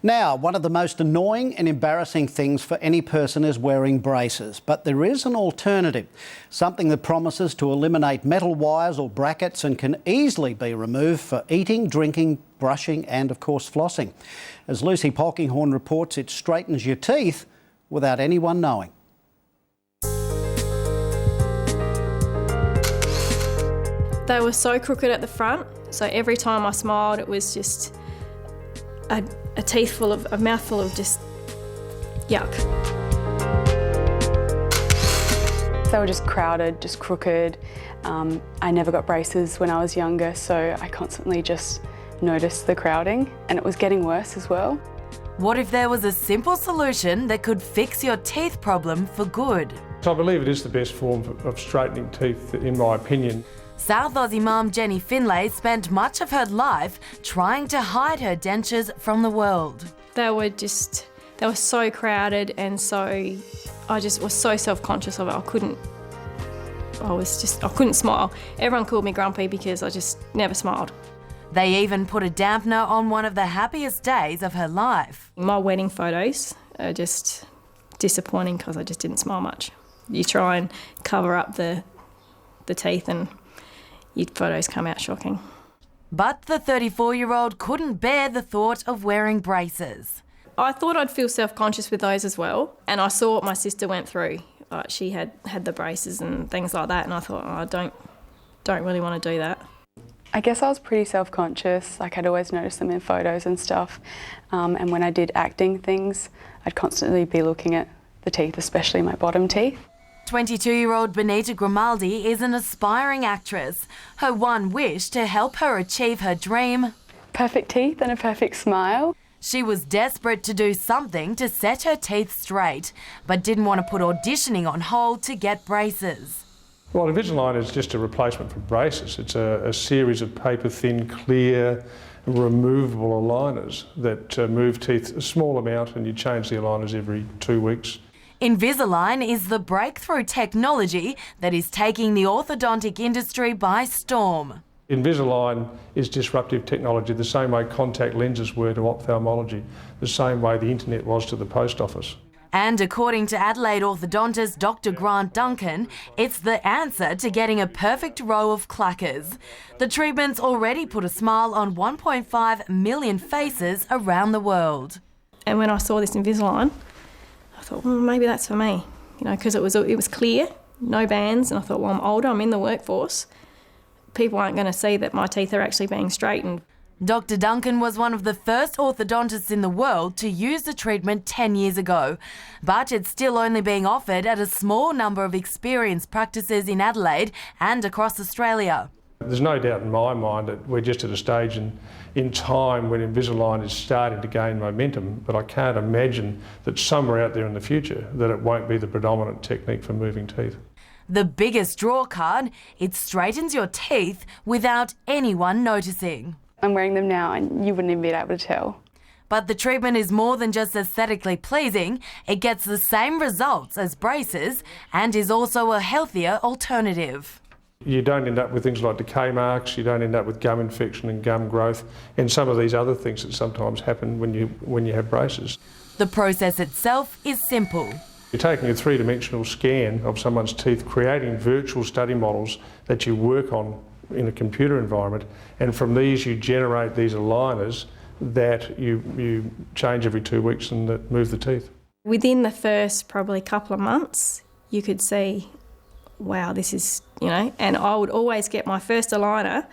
Now, one of the most annoying and embarrassing things for any person is wearing braces, but there is an alternative, something that promises to eliminate metal wires or brackets and can easily be removed for eating, drinking, brushing and, of course, flossing. As Lucy Polkinghorne reports, it straightens your teeth without anyone knowing. They were so crooked at the front, so every time I smiled it was just a mouthful of just yuck. They were just crowded, just crooked. I never got braces when I was younger, so I constantly just noticed the crowding, and it was getting worse as well. What if there was a simple solution that could fix your teeth problem for good? So I believe it is the best form of straightening teeth, in my opinion. South Aussie mum Jenny Finlay spent much of her life trying to hide her dentures from the world. They were so crowded, and I just was so self-conscious of it. I couldn't smile. Everyone called me grumpy because I just never smiled. They even put a dampener on one of the happiest days of her life. My wedding photos are just disappointing because I just didn't smile much. You try and cover up the teeth and your photos come out shocking. But the 34-year-old couldn't bear the thought of wearing braces. I thought I'd feel self-conscious with those as well, and I saw what my sister went through. She had the braces and things like that, and I thought, I don't really want to do that. I guess I was pretty self-conscious. Like, I'd always notice them in photos and stuff, and when I did acting things, I'd constantly be looking at the teeth, especially my bottom teeth. 22-year-old Benita Grimaldi is an aspiring actress. Her one wish to help her achieve her dream: perfect teeth and a perfect smile. She was desperate to do something to set her teeth straight, but didn't want to put auditioning on hold to get braces. Well, Invisalign is just a replacement for braces. It's a series of paper-thin, clear, removable aligners that move teeth a small amount, and you change the aligners every 2 weeks. Invisalign is the breakthrough technology that is taking the orthodontic industry by storm. Invisalign is disruptive technology the same way contact lenses were to ophthalmology, the same way the internet was to the post office. And according to Adelaide orthodontist Dr Duncan, it's the answer to getting a perfect row of clackers. The treatment's already put a smile on 1.5 million faces around the world. And when I saw this Invisalign, I thought, well, maybe that's for me, because it was clear, no bands, and I thought, well, I'm older, I'm in the workforce. People aren't going to see that my teeth are actually being straightened. Dr Duncan was one of the first orthodontists in the world to use the treatment 10 years ago, but it's still only being offered at a small number of experienced practices in Adelaide and across Australia. There's no doubt in my mind that we're just at a stage in time when Invisalign is starting to gain momentum, but I can't imagine that somewhere out there in the future that it won't be the predominant technique for moving teeth. The biggest draw card, it straightens your teeth without anyone noticing. I'm wearing them now and you wouldn't even be able to tell. But the treatment is more than just aesthetically pleasing. It gets the same results as braces and is also a healthier alternative. You don't end up with things like decay marks, you don't end up with gum infection and gum growth and some of these other things that sometimes happen when you have braces. The process itself is simple. You're taking a three-dimensional scan of someone's teeth, creating virtual study models that you work on in a computer environment, and from these you generate these aligners that you change every 2 weeks and that move the teeth. Within the first probably couple of months, you could see, wow, this is, and I would always get my first aligner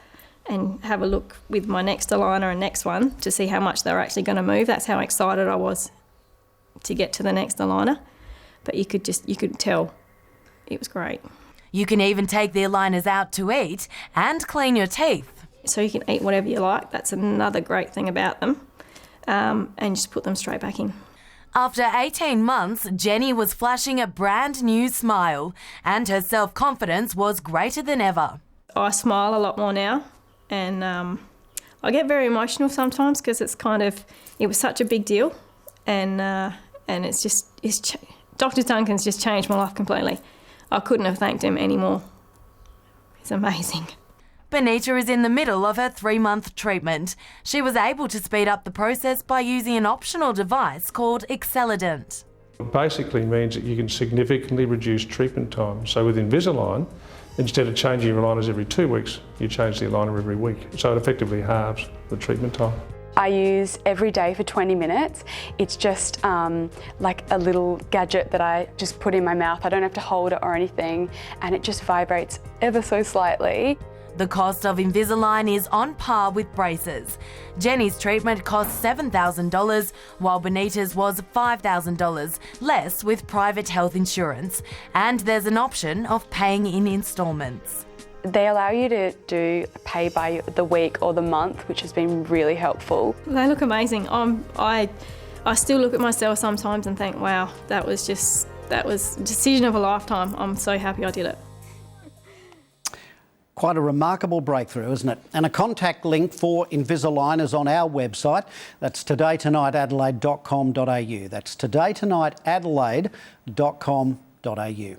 and have a look with my next aligner and next one to see how much they were actually going to move. That's how excited I was to get to the next aligner. But you could tell it was great. You can even take the aligners out to eat and clean your teeth. So you can eat whatever you like. That's another great thing about them. And just put them straight back in. After 18 months, Jenny was flashing a brand new smile and her self-confidence was greater than ever. I smile a lot more now, and I get very emotional sometimes because it was such a big deal, and Dr Duncan's just changed my life completely. I couldn't have thanked him anymore. He's amazing. Benita is in the middle of her 3-month treatment. She was able to speed up the process by using an optional device called Accelerant. It basically means that you can significantly reduce treatment time. So with Invisalign, instead of changing your aligners every 2 weeks, you change the aligner every week. So it effectively halves the treatment time. I use every day for 20 minutes. It's just like a little gadget that I just put in my mouth. I don't have to hold it or anything, and it just vibrates ever so slightly. The cost of Invisalign is on par with braces. Jenny's treatment cost $7,000, while Benita's was $5,000, less with private health insurance. And there's an option of paying in instalments. They allow you to do pay by the week or the month, which has been really helpful. They look amazing. I still look at myself sometimes and think, wow, that was a decision of a lifetime. I'm so happy I did it. Quite a remarkable breakthrough, isn't it? And a contact link for Invisalign is on our website. That's todaytonightadelaide.com.au. That's todaytonightadelaide.com.au.